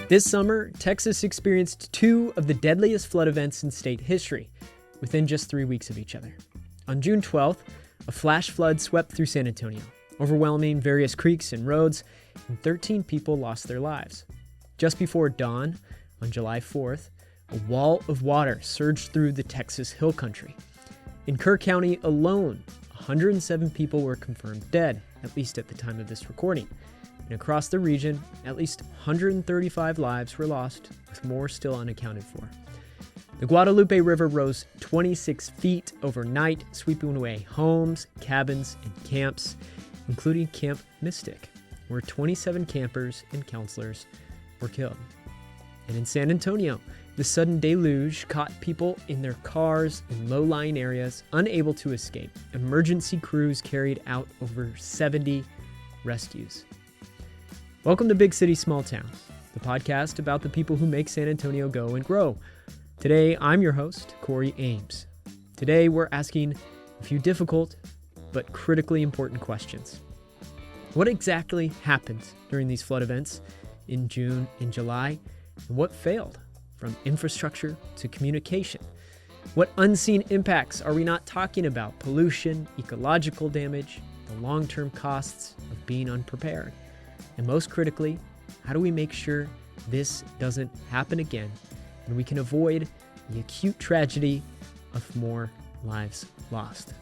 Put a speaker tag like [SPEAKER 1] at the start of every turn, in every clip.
[SPEAKER 1] This summer, Texas experienced two of the deadliest flood events in state history, within just 3 weeks of each other. On June 12th, a flash flood swept through San Antonio, overwhelming various creeks and roads, and 13 people lost their lives. Just before dawn, on July 4th, a wall of water surged through the Texas Hill Country. In Kerr County alone, 107 people were confirmed dead, at least at the time of this recording. And across the region, at least 135 lives were lost, with more still unaccounted for. The Guadalupe River rose 26 feet overnight, sweeping away homes, cabins, and camps, including Camp Mystic, where 27 campers and counselors were killed. And in San Antonio, the sudden deluge caught people in their cars in low-lying areas, unable to escape. Emergency crews carried out over 70 rescues. Welcome to Big City, Small Town, the podcast about the people who make San Antonio go and grow. Today, I'm your host, Cory Ames. Today, we're asking a few difficult but critically important questions. What exactly happened during these flood events in June and July, and what failed, from infrastructure to communication? What unseen impacts are we not talking about? Pollution, ecological damage, the long-term costs of being unprepared. And most critically, how do we make sure this doesn't happen again and we can avoid the acute tragedy of more lives lost?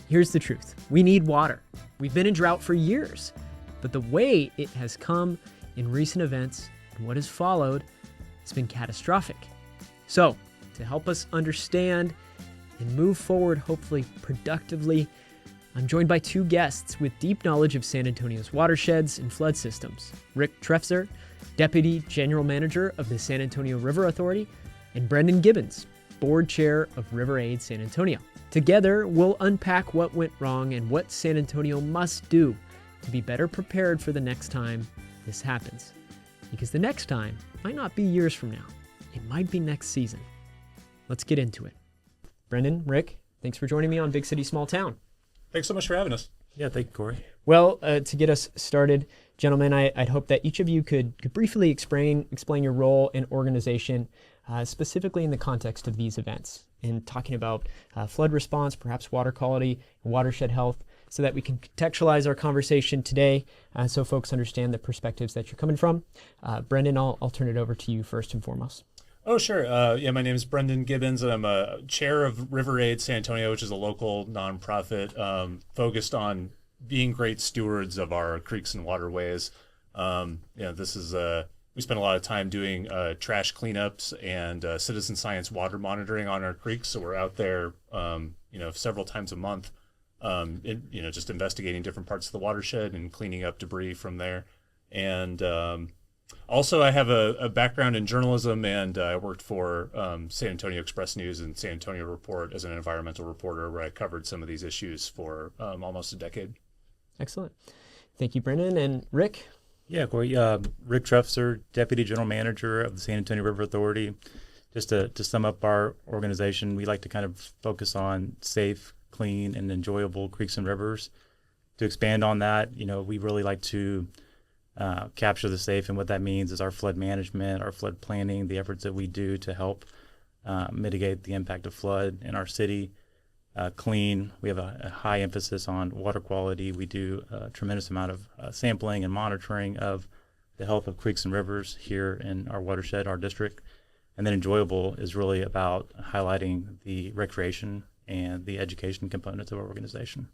[SPEAKER 1] Here's the truth. We need water. We've been in drought for years, but the way it has come in recent events and what has followed has been catastrophic. So, to help us understand and move forward, hopefully productively, I'm joined by two guests with deep knowledge of San Antonio's watersheds and flood systems. Rick Trefzer, Deputy General Manager of the San Antonio River Authority, and Brendan Gibbons, Board Chair of River Aid San Antonio. Together, we'll unpack what went wrong and what San Antonio must do to be better prepared for the next time this happens. Because the next time might not be years from now. It might be next season. Let's get into it. Brendan, Rick, thanks for joining me on Big City, Small Town.
[SPEAKER 2] Thanks so much for having us.
[SPEAKER 3] Yeah, thank you, Cory.
[SPEAKER 1] Well, to get us started, gentlemen, I'd hope that each of you could briefly explain your role and organization, specifically in the context of these events, and talking about flood response, perhaps water quality, and watershed health, so that we can contextualize our conversation today so folks understand the perspectives that you're coming from. Brendan, I'll turn it over to you first and foremost.
[SPEAKER 2] Oh, sure. My name is Brendan Gibbons, and I'm a chair of River Aid San Antonio, which is a local nonprofit focused on being great stewards of our creeks and waterways. This is we spend a lot of time doing trash cleanups and citizen science water monitoring on our creeks. So we're out there, several times a month, just investigating different parts of the watershed and cleaning up debris from there. And also, I have a background in journalism, and I worked for San Antonio Express News and San Antonio Report as an environmental reporter, where I covered some of these issues for almost a decade.
[SPEAKER 1] Excellent. Thank you, Brendan. And Rick?
[SPEAKER 3] Yeah, Cory. Rick Trefzer, Deputy General Manager of the San Antonio River Authority. Just to sum up our organization, we like to kind of focus on safe, clean, and enjoyable creeks and rivers. To expand on that, we really like to capture the safe, and what that means is our flood management, our flood planning, the efforts that we do to help mitigate the impact of flood in our city. Clean, we have a high emphasis on water quality. We do a tremendous amount of sampling and monitoring of the health of creeks and rivers here in our watershed, our district. And then enjoyable is really about highlighting the recreation and the education components of our organization.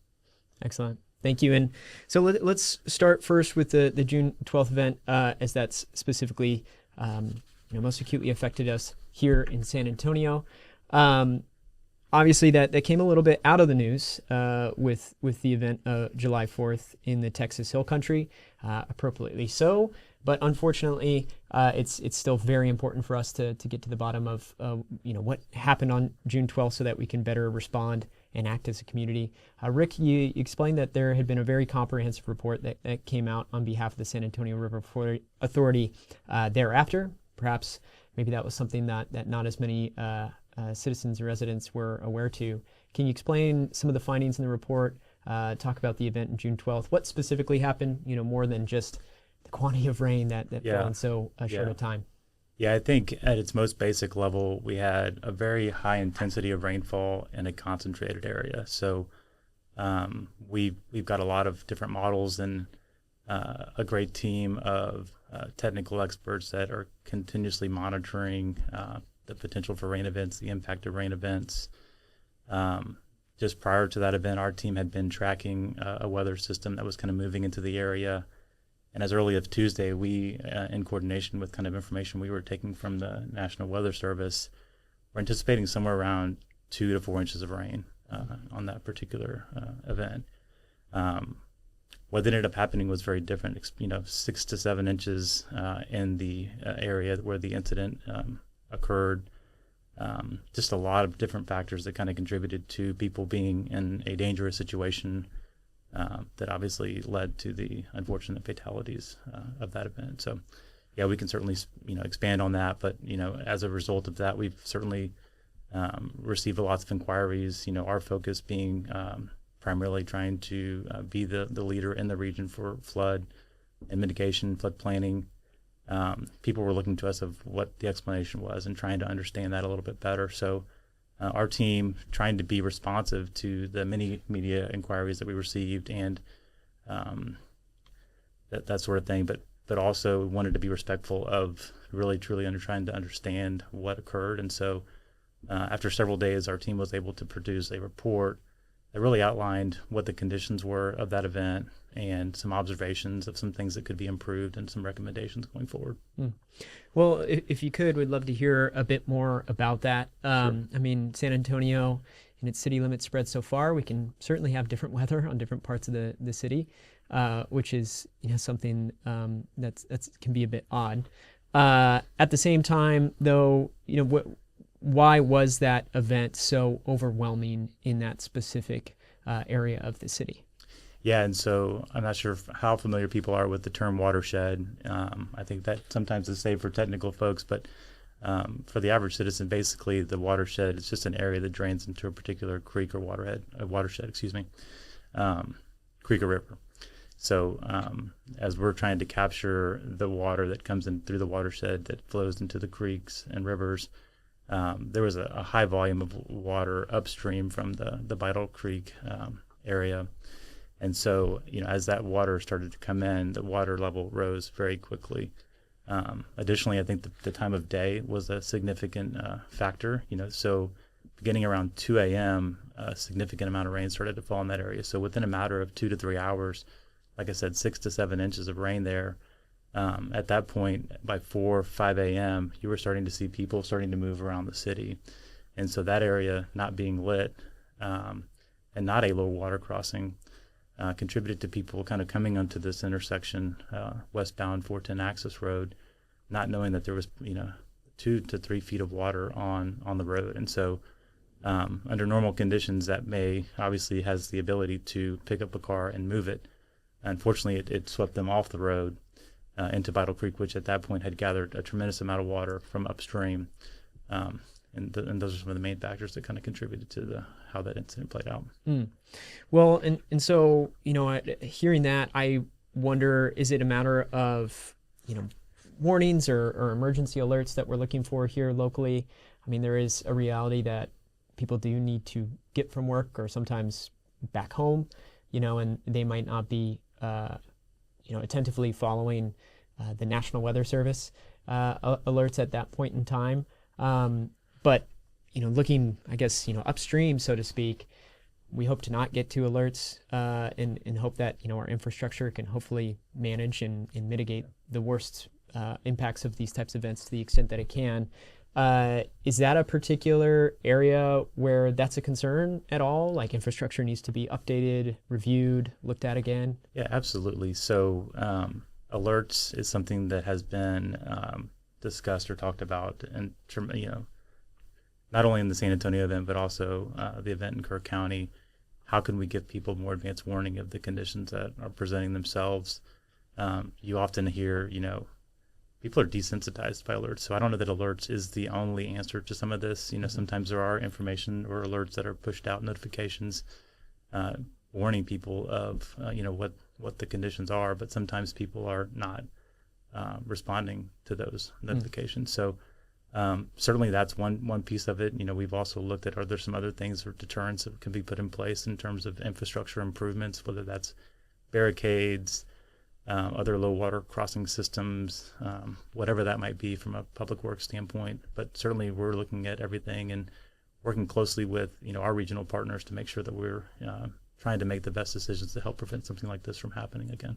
[SPEAKER 1] Excellent. Thank you. And so let's start first with the June 12th event, as that's specifically most acutely affected us here in San Antonio. Obviously, that came a little bit out of the news with the event July 4th in the Texas Hill Country, appropriately so. But unfortunately, it's still very important for us to get to the bottom of what happened on June 12th so that we can better respond and act as a community. Rick, you explained that there had been a very comprehensive report that came out on behalf of the San Antonio River Authority thereafter. Perhaps maybe that was something that not as many citizens or residents were aware to. Can you explain some of the findings in the report, talk about the event on June 12th? What specifically happened, more than just quantity of rain that
[SPEAKER 3] Yeah.
[SPEAKER 1] fell in so short
[SPEAKER 3] Yeah.
[SPEAKER 1] a time.
[SPEAKER 3] Yeah, I think at its most basic level, we had a very high intensity of rainfall in a concentrated area. So we've got a lot of different models and a great team of technical experts that are continuously monitoring the potential for rain events, the impact of rain events. Just prior to that event, our team had been tracking a weather system that was kind of moving into the area. And as early as Tuesday, we, in coordination with kind of information we were taking from the National Weather Service, were anticipating somewhere around 2 to 4 inches of rain on that particular event. What ended up happening was very different. 6 to 7 inches in the area where the incident occurred. Just a lot of different factors that kind of contributed to people being in a dangerous situation. That obviously led to the unfortunate fatalities of that event. So, yeah, we can certainly expand on that. But as a result of that, we've certainly received lots of inquiries. Our focus being primarily trying to be the leader in the region for flood and mitigation, flood planning. People were looking to us of what the explanation was and trying to understand that a little bit better. So. Our team trying to be responsive to the many media inquiries that we received and that sort of thing, but also wanted to be respectful of really truly trying to understand what occurred. And so after several days, our team was able to produce a report that really outlined what the conditions were of that event and some observations of some things that could be improved and some recommendations going forward.
[SPEAKER 1] Well, if you could, we'd love to hear a bit more about that.
[SPEAKER 3] Sure.
[SPEAKER 1] I mean, San Antonio and its city limits spread so far, we can certainly have different weather on different parts of the city, which is something that's can be a bit odd. At the same time, though, why was that event so overwhelming in that specific area of the city?
[SPEAKER 3] Yeah, and so I'm not sure how familiar people are with the term watershed. I think that sometimes is saved for technical folks, but for the average citizen, basically the watershed is just an area that drains into a particular creek or watershed, creek or river. So as we're trying to capture the water that comes in through the watershed that flows into the creeks and rivers, there was a high volume of water upstream from the Vital Creek area. And so, as that water started to come in, the water level rose very quickly. Additionally, I think the time of day was a significant factor. So beginning around 2 a.m., a significant amount of rain started to fall in that area. So within a matter of 2 to 3 hours, like I said, 6 to 7 inches of rain there. At that point, by 4, 5 a.m., you were starting to see people starting to move around the city. And so that area not being lit and not a low water crossing contributed to people kind of coming onto this intersection, westbound 410 Access Road, not knowing that there was 2 to 3 feet of water on the road. And so under normal conditions, that may obviously has the ability to pick up a car and move it. Unfortunately, it swept them off the road into Vital Creek, which at that point had gathered a tremendous amount of water from upstream. And those are some of the main factors that kind of contributed to how that incident played out.
[SPEAKER 1] Well, and so, hearing that, I wonder, is it a matter of, warnings or emergency alerts that we're looking for here locally? I mean, there is a reality that people do need to get from work or sometimes back home, and they might not be, attentively following the National Weather Service alerts at that point in time. But, looking, I guess, upstream, so to speak, we hope to not get to alerts and hope that, our infrastructure can hopefully manage and mitigate the worst impacts of these types of events to the extent that it can. Is that a particular area where that's a concern at all? Like infrastructure needs to be updated, reviewed, looked at again?
[SPEAKER 3] Yeah, absolutely. So alerts is something that has been discussed or talked about, and not only in the San Antonio event, but also the event in Kirk County. How can we give people more advance warning of the conditions that are presenting themselves? You often hear, people are desensitized by alerts. So I don't know that alerts is the only answer to some of this. Sometimes there are information or alerts that are pushed out, notifications, warning people of, what the conditions are, but sometimes people are not responding to those notifications. So certainly that's one piece of it. We've also looked at, are there some other things or deterrents that can be put in place in terms of infrastructure improvements, whether that's barricades, other low water crossing systems, whatever that might be from a public works standpoint. But certainly we're looking at everything and working closely with our regional partners to make sure that we're trying to make the best decisions to help prevent something like this from happening again.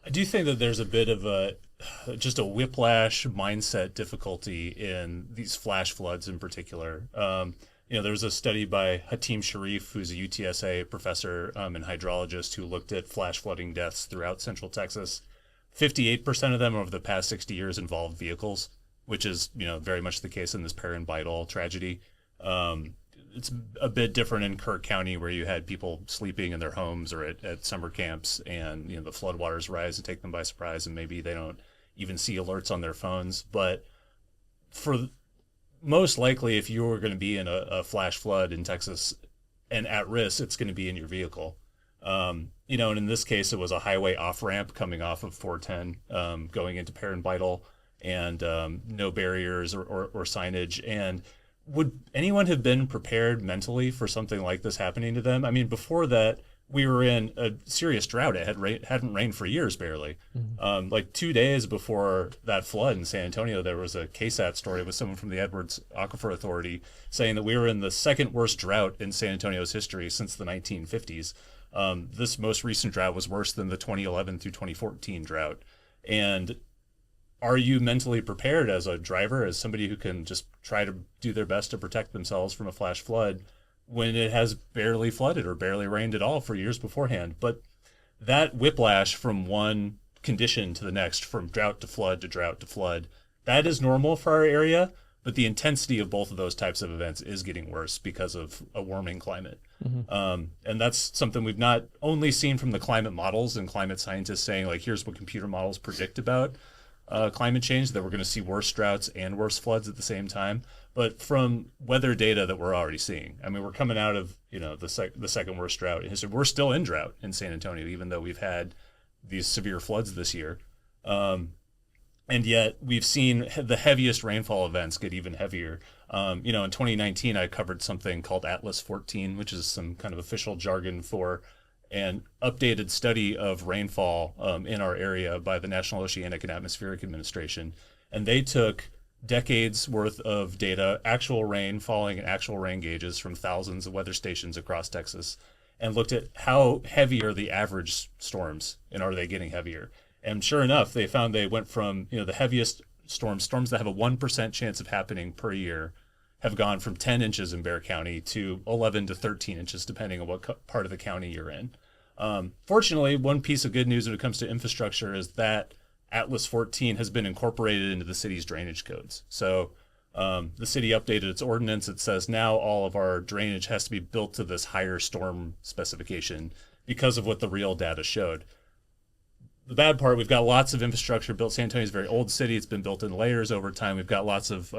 [SPEAKER 2] I do think that there's a bit of just a whiplash mindset difficulty in these flash floods in particular. There was a study by Hatim Sharif, who's a UTSA professor and hydrologist, who looked at flash flooding deaths throughout Central Texas. 58% of them over the past 60 years involved vehicles, which is very much the case in this Perrin Bidal tragedy. It's a bit different in Kirk County, where you had people sleeping in their homes or at summer camps, and the floodwaters rise and take them by surprise, and maybe they don't even see alerts on their phones. But for most likely, if you were going to be in a flash flood in Texas and at risk, it's going to be in your vehicle. And in this case, it was a highway off ramp coming off of 410, going into Perrin Bidal, and no barriers or signage. And would anyone have been prepared mentally for something like this happening to them? I mean, before that, we were in a serious drought. It hadn't rained for years, barely. Like 2 days before that flood in San Antonio, there was a KSAT story with someone from the Edwards Aquifer Authority saying that we were in the second worst drought in San Antonio's history since the 1950s. This most recent drought was worse than the 2011 through 2014 drought. And are you mentally prepared as a driver, as somebody who can just try to do their best to protect themselves from a flash flood, when it has barely flooded or barely rained at all for years beforehand? But that whiplash from one condition to the next, from drought to flood to drought to flood, that is normal for our area. But the intensity of both of those types of events is getting worse because of a warming climate. And that's something we've not only seen from the climate models and climate scientists saying, like, here's what computer models predict about climate change, that we're going to see worse droughts and worse floods at the same time, but from weather data that we're already seeing. I mean, we're coming out of the second worst drought in history. We're still in drought in San Antonio, even though we've had these severe floods this year, and yet we've seen the heaviest rainfall events get even heavier. In 2019, I covered something called Atlas 14, which is some kind of official jargon for an updated study of rainfall in our area by the National Oceanic and Atmospheric Administration. And they took decades worth of data, actual rain falling and actual rain gauges from thousands of weather stations across Texas, and looked at how heavy are the average storms and are they getting heavier. And sure enough, they found they went from the heaviest storms that have a 1% chance of happening per year, have gone from 10 inches in Bexar County to 11 to 13 inches, depending on what part of the county you're in. Fortunately, one piece of good news when it comes to infrastructure is that Atlas 14 has been incorporated into the city's drainage codes. So the city updated its ordinance. It says now all of our drainage has to be built to this higher storm specification because of what the real data showed. The bad part, we've got lots of infrastructure built. San Antonio is a very old city. It's been built in layers over time. We've got lots of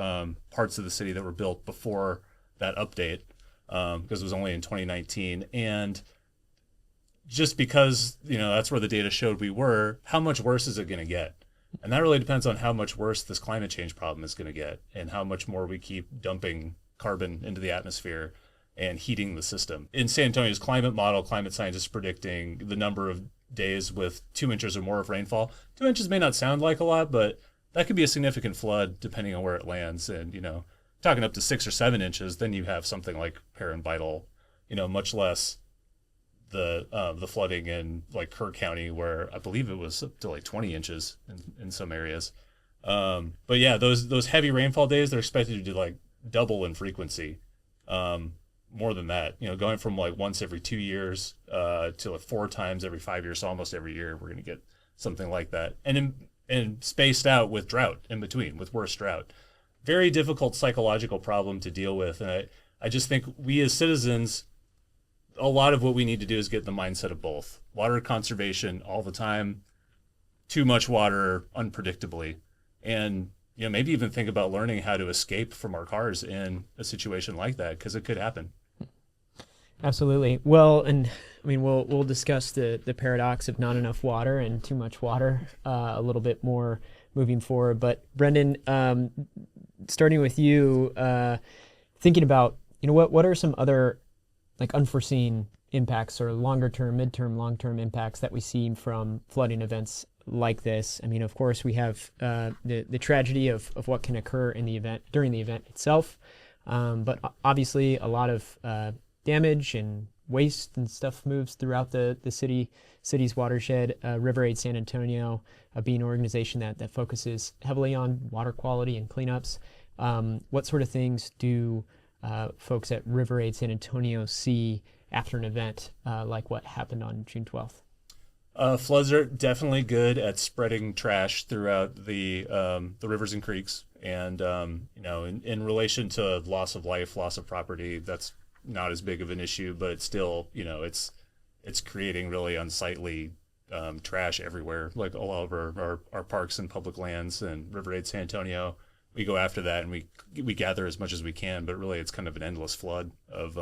[SPEAKER 2] parts of the city that were built before that update because it was only in 2019. And just because, that's where the data showed we were, how much worse is it going to get? And that really depends on how much worse this climate change problem is going to get and how much more we keep dumping carbon into the atmosphere and heating the system. In San Antonio's climate model, climate scientists predicting the number of days with 2 inches or more of rainfall. 2 inches may not sound like a lot, but that could be a significant flood depending on where it lands. And, talking up to 6 or 7 inches, then you have something like Perrin Bidal, much less the flooding in like Kirk County, where I believe it was up to like 20 inches in some areas. But yeah, those heavy rainfall days, they're expected to like double in frequency. More than that, going from like once every 2 years to like 4 times every 5 years, so almost every year we're going to get something like that, and spaced out with drought in between, with worse drought. Very difficult psychological problem to deal with, and I just think we as citizens, a lot of what we need to do is get in the mindset of both water conservation all the time, too much water unpredictably, and maybe even think about learning how to escape from our cars in a situation like that, because it could happen.
[SPEAKER 1] Absolutely. Well, and I mean, we'll discuss the paradox of not enough water and too much water a little bit more moving forward. But Brendan, starting with you, thinking about, what are some other like unforeseen impacts or longer term, midterm, long term impacts that we see from flooding events like this? I mean, of course, we have the tragedy of what can occur in the event during the event itself, but obviously a lot of damage and waste and stuff moves throughout the city's watershed. River Aid San Antonio being an organization that focuses heavily on water quality and cleanups. What sort of things do folks at River Aid San Antonio see after an event like what happened on June 12th?
[SPEAKER 2] Floods are definitely good at spreading trash throughout the rivers and creeks, and in relation to loss of life, loss of property, that's not as big of an issue, but it's still, it's creating really unsightly trash everywhere, like all over our parks and public lands. And River Aid San Antonio, we go after that and we gather as much as we can, but really it's kind of an endless flood of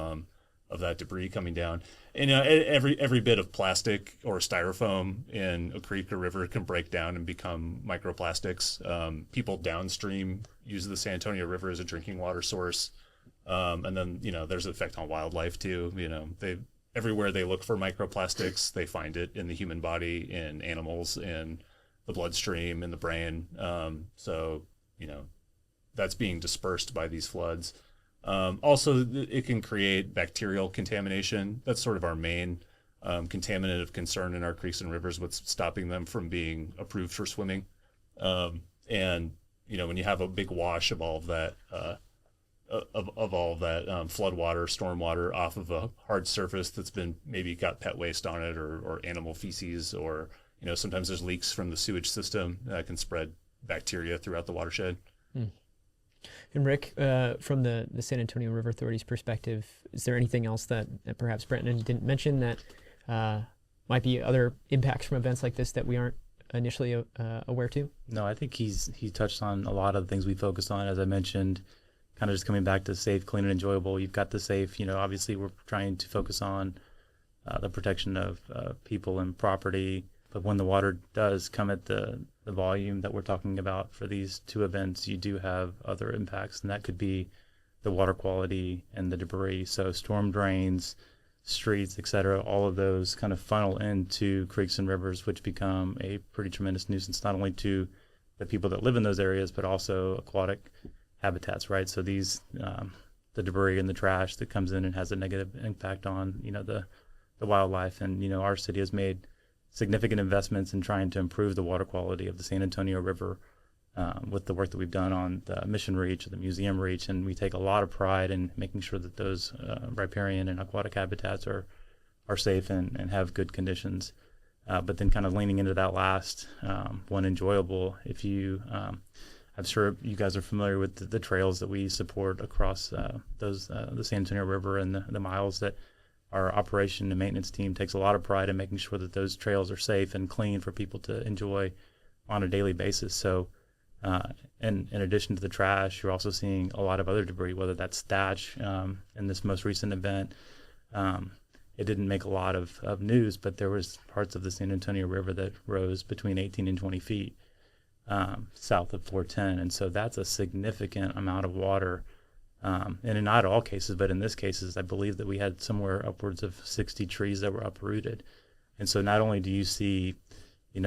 [SPEAKER 2] that debris coming down. And every bit of plastic or styrofoam in a creek or river can break down and become microplastics. People downstream use the San Antonio River as a drinking water source. And then, there's an effect on wildlife too. Everywhere they look for microplastics, they find it in the human body, in animals, in the bloodstream, in the brain. So, that's being dispersed by these floods. Also, it can create bacterial contamination. That's sort of our main contaminant of concern in our creeks and rivers, what's stopping them from being approved for swimming. And, when you have a big wash of all of that, of all of that flood water, storm water off of a hard surface that's been maybe got pet waste on it or animal feces, or, sometimes there's leaks from the sewage system that can spread bacteria throughout the watershed.
[SPEAKER 1] And Rick, from the San Antonio River Authority's perspective, is there anything else that perhaps Brendan didn't mention that might be other impacts from events like this that we aren't initially aware to?
[SPEAKER 3] No, I think he touched on a lot of the things we focus on, as I mentioned, kind of just coming back to safe, clean, and enjoyable. You've got the safe, obviously we're trying to focus on the protection of people and property. But when the water does come at the volume that we're talking about for these two events, you do have other impacts, and that could be the water quality and the debris. So storm drains, streets, et cetera, all of those kind of funnel into creeks and rivers, which become a pretty tremendous nuisance, not only to the people that live in those areas, but also aquatic habitats, right? So these, the debris and the trash that comes in and has a negative impact on, the wildlife. And, our city has made significant investments in trying to improve the water quality of the San Antonio River with the work that we've done on the Mission Reach, the Museum Reach, and we take a lot of pride in making sure that those riparian and aquatic habitats are safe and have good conditions. But then kind of leaning into that last one, enjoyable, if you, I'm sure you guys are familiar with the trails that we support across the San Antonio River and the miles that our operation and maintenance team takes a lot of pride in making sure that those trails are safe and clean for people to enjoy on a daily basis. So in addition to the trash, you're also seeing a lot of other debris, whether that's thatch. In this most recent event, it didn't make a lot of news, but there was parts of the San Antonio River that rose between 18 and 20 feet south of 410. And so that's a significant amount of water. And in not all cases, but in this cases, I believe that we had somewhere upwards of 60 trees that were uprooted. And so not only do you see,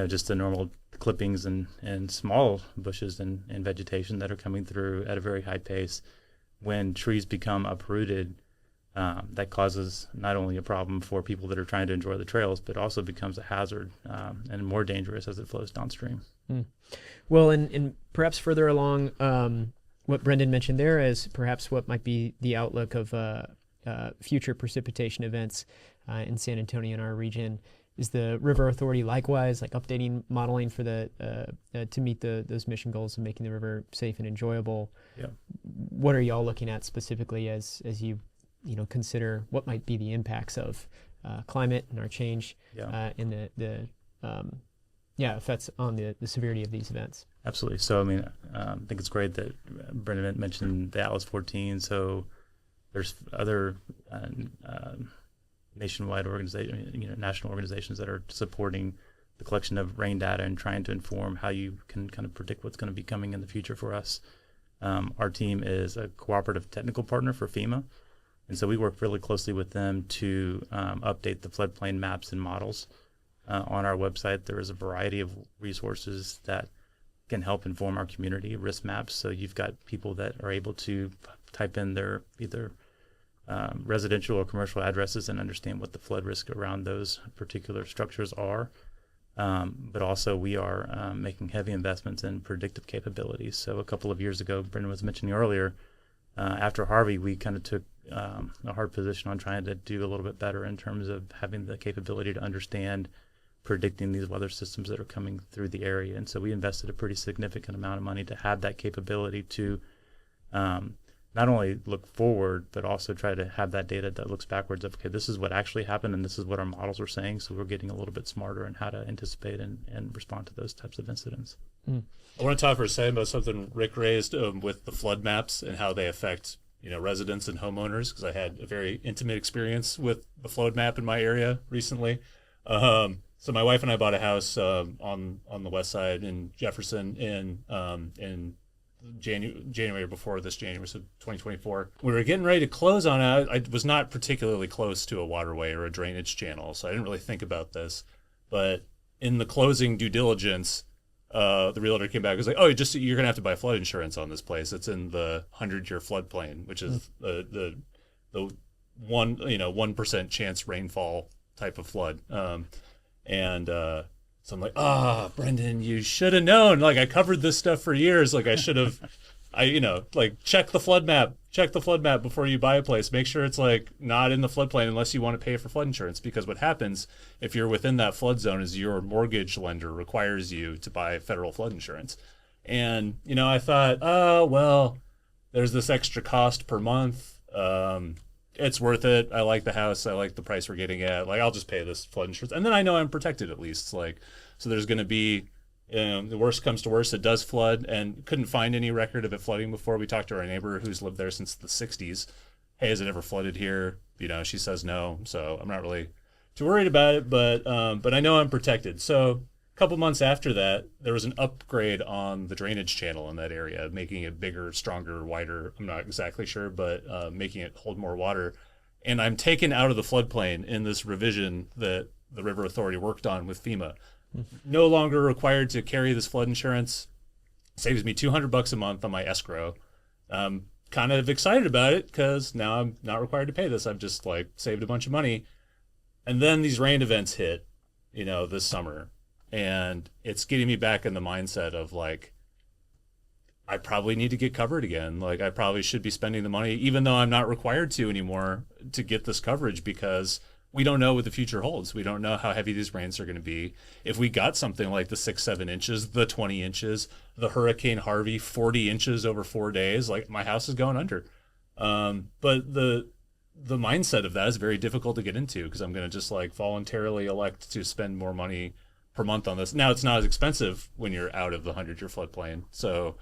[SPEAKER 3] just the normal clippings and small bushes and vegetation that are coming through at a very high pace, when trees become uprooted, that causes not only a problem for people that are trying to enjoy the trails, but also becomes a hazard and more dangerous as it flows downstream.
[SPEAKER 1] Well, and perhaps further along, what Brendan mentioned there as perhaps what might be the outlook of future precipitation events in San Antonio and our region. Is the River Authority likewise updating modeling for to meet those mission goals of making the river safe and enjoyable?
[SPEAKER 3] Yeah.
[SPEAKER 1] What are y'all looking at specifically as you consider what might be the impacts of climate and our change and the effects on the severity of these events?
[SPEAKER 3] Absolutely. So, I think it's great that Brendan mentioned the Atlas 14. So there's other nationwide organization, national organizations that are supporting the collection of rain data and trying to inform how you can kind of predict what's going to be coming in the future for us. Our team is a cooperative technical partner for FEMA, and so we work really closely with them to update the floodplain maps and models. On our website, there is a variety of resources that can help inform our community risk maps. So you've got people that are able to type in their either residential or commercial addresses and understand what the flood risk around those particular structures are. But also we are making heavy investments in predictive capabilities. So a couple of years ago, Brendan was mentioning earlier, after Harvey, we kind of took a hard position on trying to do a little bit better in terms of having the capability to understand predicting these weather systems that are coming through the area. And so we invested a pretty significant amount of money to have that capability to not only look forward, but also try to have that data that looks backwards of, okay, this is what actually happened and this is what our models were saying. So we're getting a little bit smarter in how to anticipate and respond to those types of incidents.
[SPEAKER 2] I want to talk for a second about something Rick raised with the flood maps and how they affect residents and homeowners, because I had a very intimate experience with the flood map in my area recently. So my wife and I bought a house on the west side in Jefferson in January before this January, so 2024. We were getting ready to close on it. I was not particularly close to a waterway or a drainage channel, so I didn't really think about this. But in the closing due diligence, the realtor came back and was like, "Oh, you're gonna have to buy flood insurance on this place. It's in the 100-year floodplain, which is the 1% chance rainfall type of flood." So I'm like, Brendan, you should have known. Like, I covered this stuff for years. Like, I should have, check the flood map before you buy a place. Make sure it's like not in the floodplain unless you want to pay for flood insurance. Because what happens if you're within that flood zone is your mortgage lender requires you to buy federal flood insurance. And, I thought, there's this extra cost per month. It's worth it. I like the house. I like the price we're getting at. Like, I'll just pay this flood insurance. And then I know I'm protected at least. So there's going to be, the worst comes to worst, it does flood, and couldn't find any record of it flooding before. We talked to our neighbor who's lived there since the 60s. Hey, has it ever flooded here? She says no. So I'm not really too worried about it, but I know I'm protected. So a couple months after that, there was an upgrade on the drainage channel in that area, making it bigger, stronger, wider. I'm not exactly sure, but making it hold more water. And I'm taken out of the floodplain in this revision that the River Authority worked on with FEMA. No longer required to carry this flood insurance. Saves me $200 a month on my escrow. I'm kind of excited about it because now I'm not required to pay this. I've just saved a bunch of money. And then these rain events hit, this summer. And it's getting me back in the mindset of I probably need to get covered again. I probably should be spending the money, even though I'm not required to anymore, to get this coverage, because we don't know what the future holds. We don't know how heavy these rains are going to be. If we got something like the 6-7 inches, the 20 inches, the Hurricane Harvey, 40 inches over 4 days, my house is going under. But the mindset of that is very difficult to get into, because I'm going to just voluntarily elect to spend more money per month on this. Now, it's not as expensive when you're out of the 100-year floodplain. So,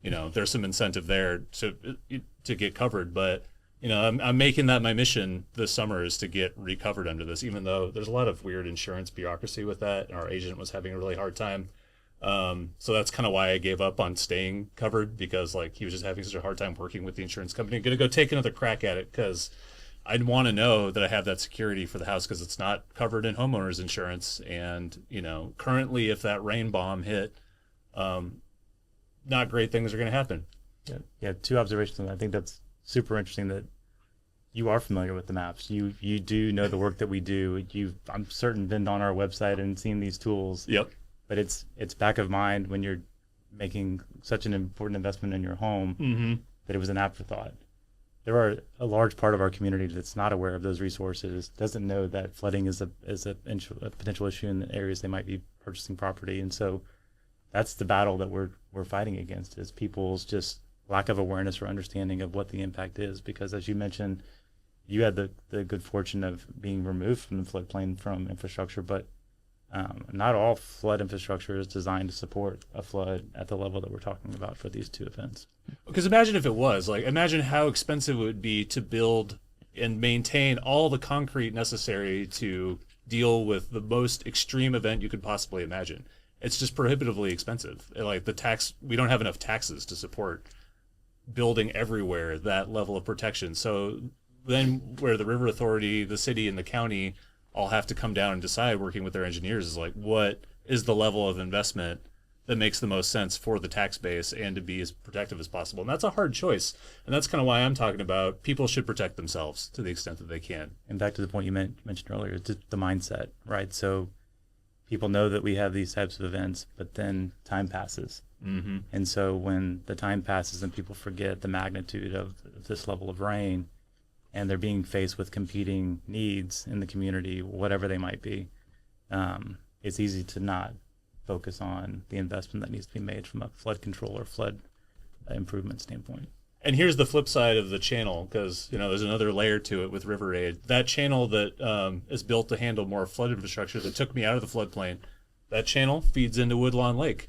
[SPEAKER 2] there's some incentive there to get covered. But, I'm making that my mission this summer is to get recovered under this, even though there's a lot of weird insurance bureaucracy with that. And our agent was having a really hard time. So that's kind of why I gave up on staying covered, because he was just having such a hard time working with the insurance company. I'm going to go take another crack at it because I'd want to know that I have that security for the house, because it's not covered in homeowners insurance. And, currently if that rain bomb hit, not great things are going to happen.
[SPEAKER 3] Yeah. Two observations. I think that's super interesting that you are familiar with the maps. You do know the work that we do. I'm certain, been on our website and seen these tools.
[SPEAKER 2] Yep.
[SPEAKER 3] But it's back of mind when you're making such an important investment in your home that it was an afterthought. There are a large part of our community that's not aware of those resources, doesn't know that flooding is a potential issue in the areas they might be purchasing property. And so that's the battle that we're fighting against, is people's just lack of awareness or understanding of what the impact is. Because as you mentioned, you had the good fortune of being removed from the floodplain from infrastructure, but not all flood infrastructure is designed to support a flood at the level that we're talking about for these two events.
[SPEAKER 2] Because imagine if it was, imagine how expensive it would be to build and maintain all the concrete necessary to deal with the most extreme event you could possibly imagine. It's just prohibitively expensive. Like we don't have enough taxes to support building everywhere that level of protection. So then where the River Authority, the city, and the county all have to come down and decide, working with their engineers, is like, what is the level of investment that makes the most sense for the tax base and to be as protective as possible. And that's a hard choice. And that's kind of why I'm talking about people should protect themselves to the extent that they can.
[SPEAKER 3] And back to the point you mentioned earlier, it's the mindset, right? So people know that we have these types of events, but then time passes.
[SPEAKER 2] Mm-hmm.
[SPEAKER 3] And so when the time passes and people forget the magnitude of this level of rain, and they're being faced with competing needs in the community, whatever they might be, it's easy to not focus on the investment that needs to be made from a flood control or flood improvement standpoint.
[SPEAKER 2] And here's the flip side of the channel, because there's another layer to it with River Aid. That channel that is built to handle more flood infrastructure that took me out of the floodplain, that channel feeds into Woodlawn Lake.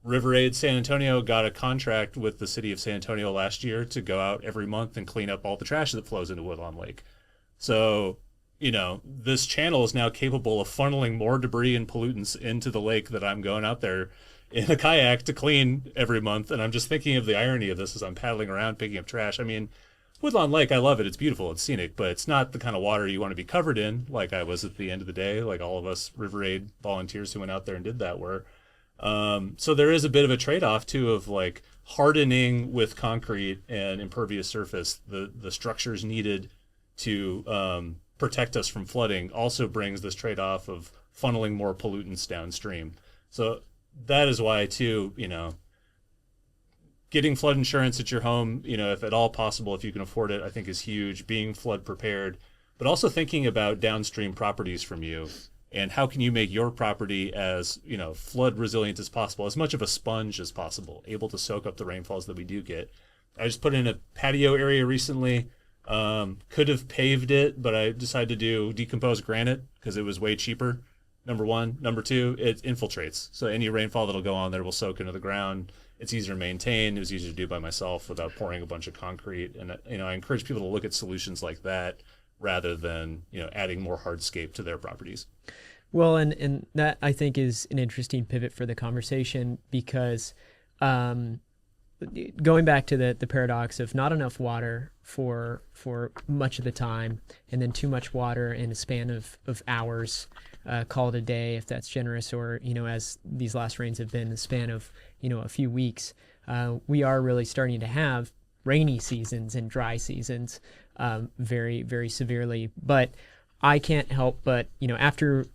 [SPEAKER 2] River Aid San Antonio got a contract with the city of San Antonio last year to go out every month and clean up all the trash that flows into Woodlawn Lake. So, this channel is now capable of funneling more debris and pollutants into the lake that I'm going out there in a kayak to clean every month. And I'm just thinking of the irony of this as I'm paddling around picking up trash. I mean, Woodlawn Lake, I love it. It's beautiful. It's scenic, but it's not the kind of water you want to be covered in like I was at the end of the day, like all of us River Aid volunteers who went out there and did that were. So there is a bit of a trade-off, too, of like hardening with concrete and impervious surface. The structures needed to protect us from flooding also brings this trade-off of funneling more pollutants downstream. So that is why, too, getting flood insurance at your home, if at all possible, if you can afford it, I think is huge. Being flood prepared, but also thinking about downstream properties from you and how can you make your property as, flood resilient as possible, as much of a sponge as possible, able to soak up the rainfalls that we do get. I just put in a patio area recently. Could have paved it, but I decided to do decomposed granite because it was way cheaper. Number one. Number two, it infiltrates. So any rainfall that'll go on there will soak into the ground. It's easier to maintain. It was easier to do by myself without pouring a bunch of concrete. And, I encourage people to look at solutions like that rather than, adding more hardscape to their properties.
[SPEAKER 1] Well, and that I think is an interesting pivot for the conversation because going back to the paradox of not enough water for much of the time and then too much water in a span of hours, call it a day if that's generous, or as these last rains have been, a span of a few weeks, we are really starting to have rainy seasons and dry seasons very, very severely. But I can't help but after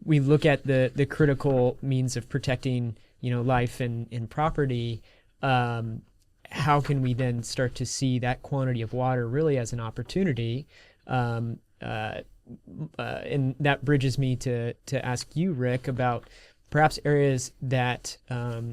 [SPEAKER 1] we look at the critical means of protecting life and property, how can we then start to see that quantity of water really as an opportunity? And that bridges me to ask you, Rick, about perhaps areas that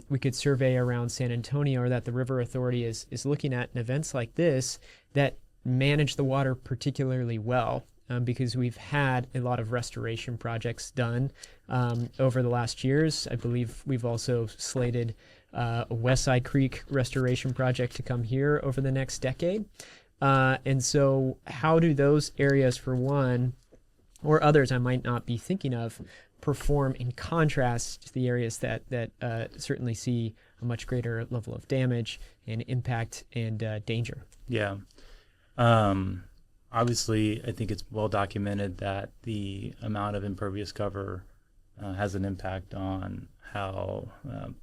[SPEAKER 1] we could survey around San Antonio or that the River Authority is looking at in events like this that manage the water particularly well. Because we've had a lot of restoration projects done over the last years. I believe we've also slated a West Side Creek restoration project to come here over the next decade. And so how do those areas, for one, or others I might not be thinking of, perform in contrast to the areas that certainly see a much greater level of damage and impact and danger?
[SPEAKER 3] Yeah. Obviously, I think it's well documented that the amount of impervious cover has an impact on how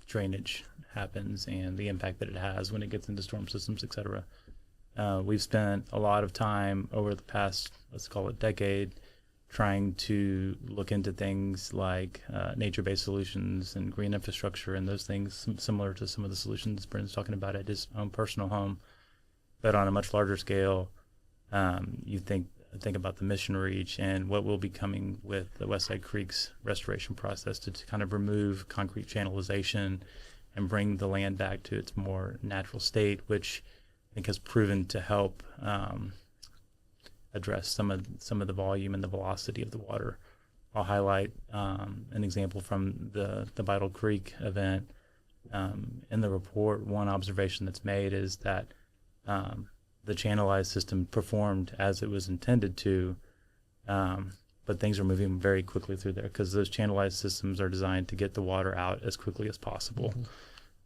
[SPEAKER 3] drainage happens and the impact that it has when it gets into storm systems, et cetera. We've spent a lot of time over the past, let's call it decade, trying to look into things like nature-based solutions and green infrastructure and those things similar to some of the solutions Brent's talking about at his own personal home, but on a much larger scale. You think about the Mission Reach and what will be coming with the West Side Creek's restoration process to kind of remove concrete channelization and bring the land back to its more natural state, which I think has proven to help address some of the volume and the velocity of the water. I'll highlight an example from the Vital Creek event. In the report, one observation that's made is that the channelized system performed as it was intended to, but things are moving very quickly through there because those channelized systems are designed to get the water out as quickly as possible.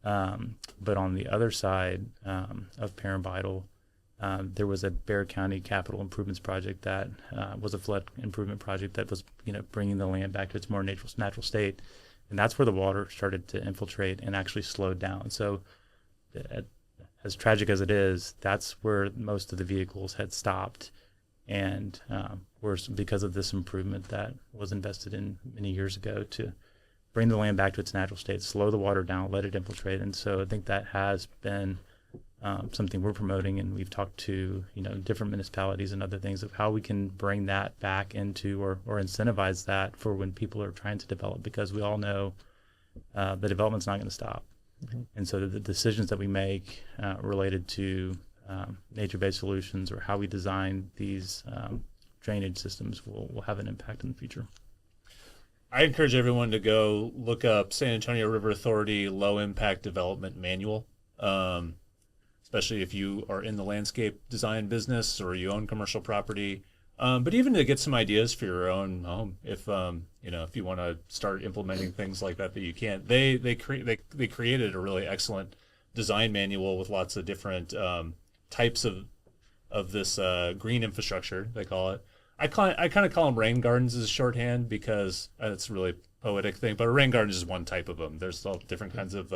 [SPEAKER 3] But on the other side of Paramvidal, there was a Bexar County capital improvements project that was a flood improvement project that was, bringing the land back to its more natural state, and that's where the water started to infiltrate and actually slowed down. So, as tragic as it is, that's where most of the vehicles had stopped, and were because of this improvement that was invested in many years ago to bring the land back to its natural state, slow the water down, let it infiltrate. And so I think that has been something we're promoting, and we've talked to different municipalities and other things of how we can bring that back into or incentivize that for when people are trying to develop, because we all know the development's not going to stop. And so the decisions that we make related to nature-based solutions or how we design these drainage systems will have an impact in the future.
[SPEAKER 2] I encourage everyone to go look up San Antonio River Authority Low Impact Development Manual, especially if you are in the landscape design business or you own commercial property. But even to get some ideas for your own home, if you want to start implementing things like that you can't. They created a really excellent design manual with lots of different types of this green infrastructure, they call it. I kind of call them rain gardens as shorthand because it's a really poetic thing, but a rain garden is just one type of them. There's all different kinds of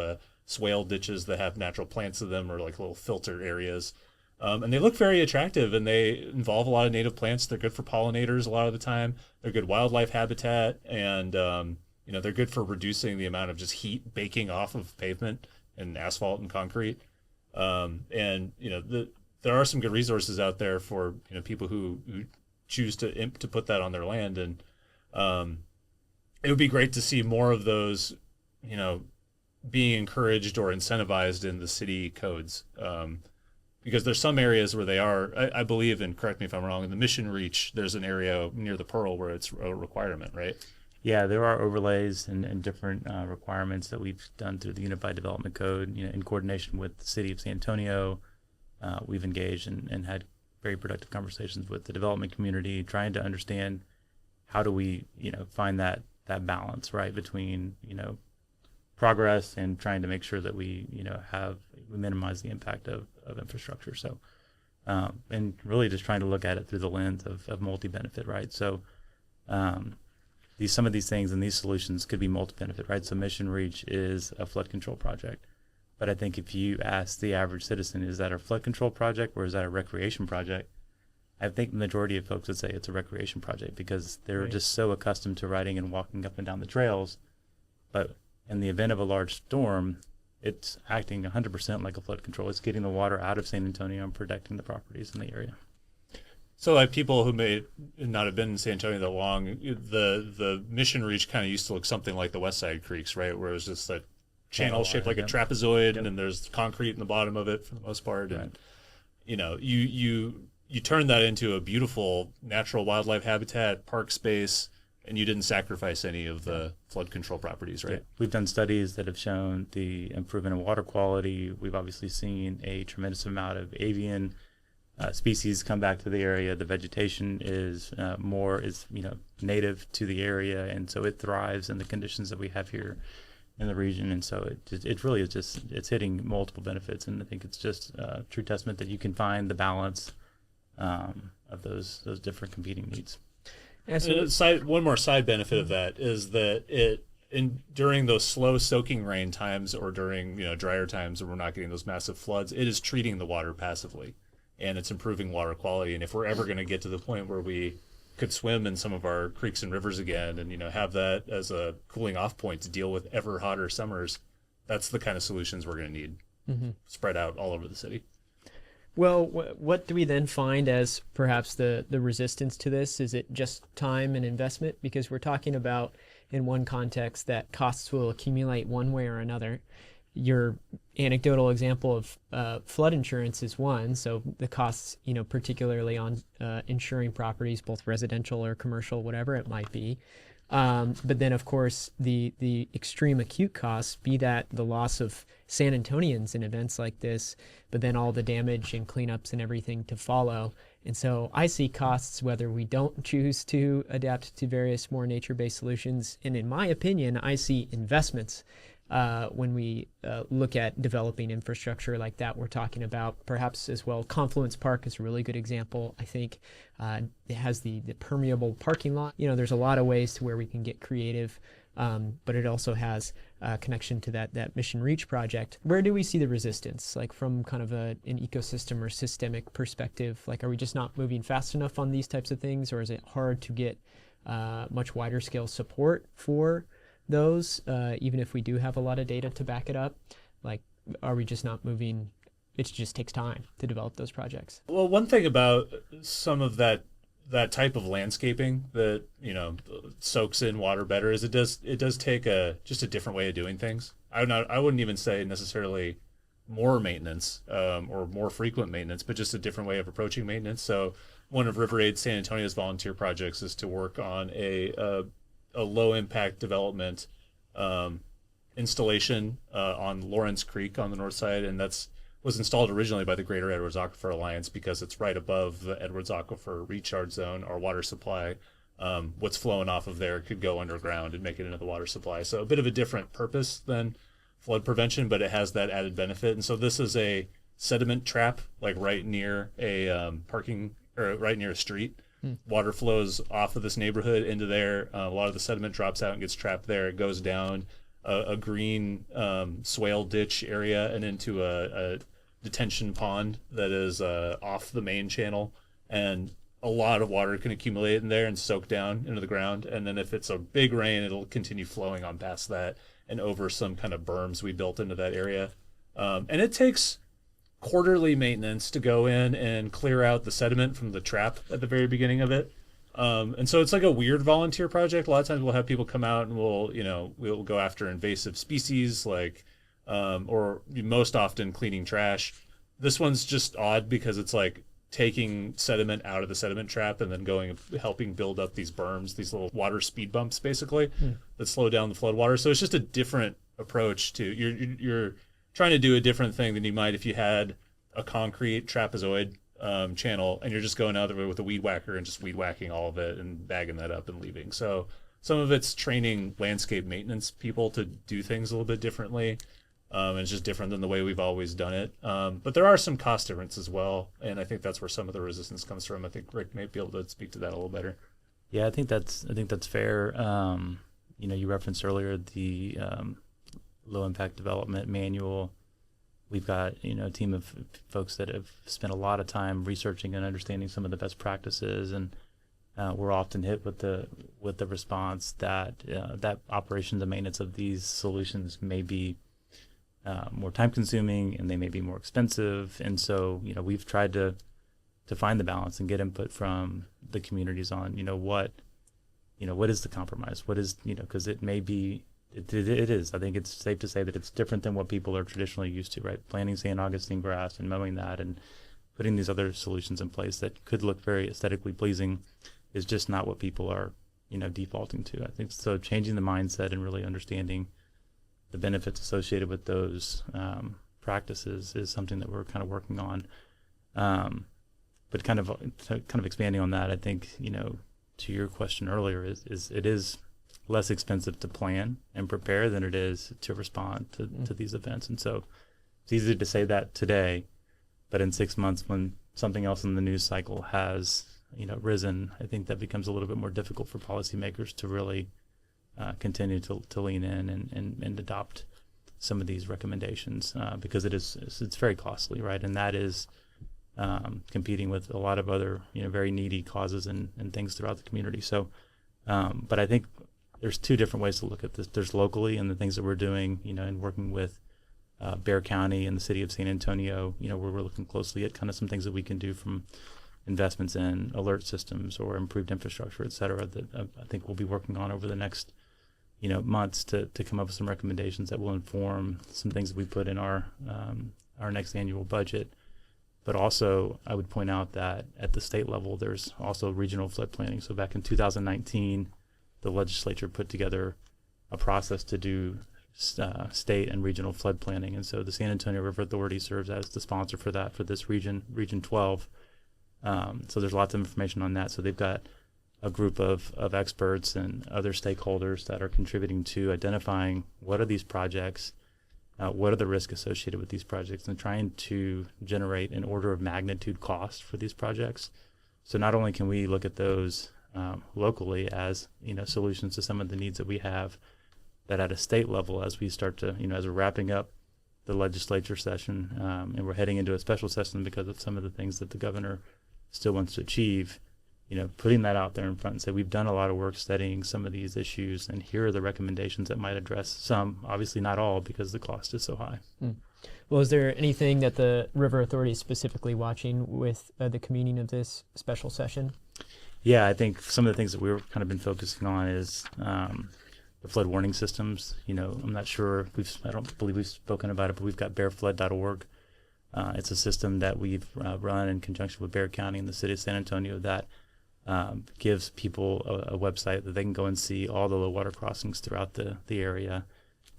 [SPEAKER 2] swale ditches that have natural plants in them or like little filter areas. And they look very attractive, and they involve a lot of native plants. They're good for pollinators a lot of the time. They're good wildlife habitat, and they're good for reducing the amount of just heat baking off of pavement and asphalt and concrete. There are some good resources out there for people who choose to put that on their land, and it would be great to see more of those, being encouraged or incentivized in the city codes. Because there's some areas where they are, I believe, and correct me if I'm wrong, in the Mission Reach, there's an area near the Pearl where it's a requirement, right?
[SPEAKER 3] Yeah, there are overlays and different requirements that we've done through the Unified Development Code, in coordination with the city of San Antonio. We've engaged and had very productive conversations with the development community, trying to understand how do we, find that balance, right, between, progress and trying to make sure that we minimize the impact of infrastructure. So, and really just trying to look at it through the lens of multi-benefit, right? So, some of these things and these solutions could be multi-benefit, right? So Mission Reach is a flood control project. But I think if you ask the average citizen, is that a flood control project or is that a recreation project? I think the majority of folks would say it's a recreation project because they're just so accustomed to riding and walking up and down the trails. But in the event of a large storm, it's acting 100% like a flood control. It's getting the water out of San Antonio and protecting the properties in the area.
[SPEAKER 2] So like people who may not have been in San Antonio that long, the Mission Reach kind of used to look something like the West Side Creeks, right? Where it was just a channel shaped like a trapezoid, and then there's concrete in the bottom of it for the most part. And, you turn that into a beautiful natural wildlife habitat, park space, and you didn't sacrifice any of the flood control properties, right?
[SPEAKER 3] Yeah. We've done studies that have shown the improvement in water quality. We've obviously seen a tremendous amount of avian species come back to the area. The vegetation is native to the area, and so it thrives in the conditions that we have here in the region. And so it really is it's hitting multiple benefits, and I think it's just a true testament that you can find the balance of those different competing needs.
[SPEAKER 2] One more side benefit of that is that during those slow soaking rain times or during drier times when we're not getting those massive floods, it is treating the water passively, and it's improving water quality. And if we're ever going to get to the point where we could swim in some of our creeks and rivers again and have that as a cooling off point to deal with ever hotter summers, that's the kind of solutions we're going to need spread out all over the city.
[SPEAKER 1] Well, what do we then find as perhaps the resistance to this? Is it just time and investment? Because we're talking about, in one context, that costs will accumulate one way or another. Your anecdotal example of flood insurance is one. So the costs, particularly on insuring properties, both residential or commercial, whatever it might be, But then, of course, the extreme acute costs, be that the loss of San Antonians in events like this, but then all the damage and cleanups and everything to follow. And so I see costs whether we don't choose to adapt to various more nature-based solutions. And in my opinion, I see investments when we look at developing infrastructure like that we're talking about. Perhaps as well, Confluence Park is a really good example. I think it has the permeable parking lot. There's a lot of ways to where we can get creative, but it also has a connection to that Mission Reach project. Where do we see the resistance, like from kind of an ecosystem or systemic perspective? Like, are we just not moving fast enough on these types of things, or is it hard to get much wider scale support for those, even if we do have a lot of data to back it up? Like, are we just not moving? It just takes time to develop those projects.
[SPEAKER 2] Well, one thing about some of that type of landscaping that soaks in water better is it does take just a different way of doing things. I wouldn't even say necessarily more maintenance or more frequent maintenance, but just a different way of approaching maintenance. So one of River Aid San Antonio's volunteer projects is to work on a low impact development installation on Lawrence Creek on the north side, and was installed originally by the Greater Edwards Aquifer Alliance because it's right above the Edwards Aquifer recharge zone. Our water supply, what's flowing off of there could go underground and make it into the water supply. So a bit of a different purpose than flood prevention, but it has that added benefit. And so this is a sediment trap, like right near a right near a street. Water flows off of this neighborhood into there. A lot of the sediment drops out and gets trapped there. It goes down a green swale ditch area and into a detention pond that is off the main channel, and a lot of water can accumulate in there and soak down into the ground. And then if it's a big rain, it'll continue flowing on past that and over some kind of berms we built into that area. And it takes quarterly maintenance to go in and clear out the sediment from the trap at the very beginning of it. And so it's like a weird volunteer project. A lot of times we'll have people come out and we'll go after invasive species, like or most often cleaning trash. This one's just odd because it's like taking sediment out of the sediment trap and then helping build up these berms, these little water speed bumps basically that slow down the flood water. So it's just a different approach to you're trying to do a different thing than you might if you had a concrete trapezoid channel and you're just going out there with a weed whacker and just weed whacking all of it and bagging that up and leaving. So some of it's training landscape maintenance people to do things a little bit differently. And it's just different than the way we've always done it. But there are some cost differences as well, and I think that's where some of the resistance comes from. I think Rick may be able to speak to that a little better.
[SPEAKER 3] Yeah, I think that's fair. You referenced earlier the low impact development manual. We've got a team of folks that have spent a lot of time researching and understanding some of the best practices, and we're often hit with the response that that operations and maintenance of these solutions may be more time consuming and they may be more expensive. And so, we've tried to find the balance and get input from the communities on, what is the compromise? What is, because it may be, it is, I think it's safe to say that it's different than what people are traditionally used to, right? Planting San Augustine grass and mowing that and putting these other solutions in place that could look very aesthetically pleasing is just not what people are, defaulting to. I think so. Changing the mindset and really understanding the benefits associated with those practices is something that we're kind of working on. But kind of expanding on that, I think, to your question earlier, is it is less expensive to plan and prepare than it is to respond to these events. And so it's easy to say that today, but in 6 months when something else in the news cycle has, risen, I think that becomes a little bit more difficult for policymakers to really continue to lean in and adopt some of these recommendations because it's very costly, right? And that is competing with a lot of other very needy causes and things throughout the community. So, but I think there's two different ways to look at this. There's locally and the things that we're doing, and working with Bexar County and the city of San Antonio, where we're looking closely at kind of some things that we can do from investments in alert systems or improved infrastructure, et cetera, that I think we'll be working on over the next months to come up with some recommendations that will inform some things that we put in our next annual budget. But also, I would point out that at the state level, there's also regional flood planning. So back in 2019, the legislature put together a process to do state and regional flood planning. And so the San Antonio River Authority serves as the sponsor for that for this region 12. So there's lots of information on that. So they've got a group of experts and other stakeholders that are contributing to identifying what are these projects, what are the risks associated with these projects, and trying to generate an order of magnitude cost for these projects. So not only can we look at those locally as solutions to some of the needs that we have, that at a state level, as we start to as we're wrapping up the legislature session and we're heading into a special session because of some of the things that the governor still wants to achieve, putting that out there in front and say we've done a lot of work studying some of these issues, and here are the recommendations that might address some, obviously not all, because the cost is so high.
[SPEAKER 1] Well, is there anything that the River Authority is specifically watching with the convening of this special session?
[SPEAKER 3] Yeah, I think some of the things that we've kind of been focusing on is the flood warning systems. I'm not sure, I don't believe we've spoken about it, but we've got bearflood.org. It's a system that we've run in conjunction with Bexar County and the city of San Antonio that gives people a website that they can go and see all the low water crossings throughout the area,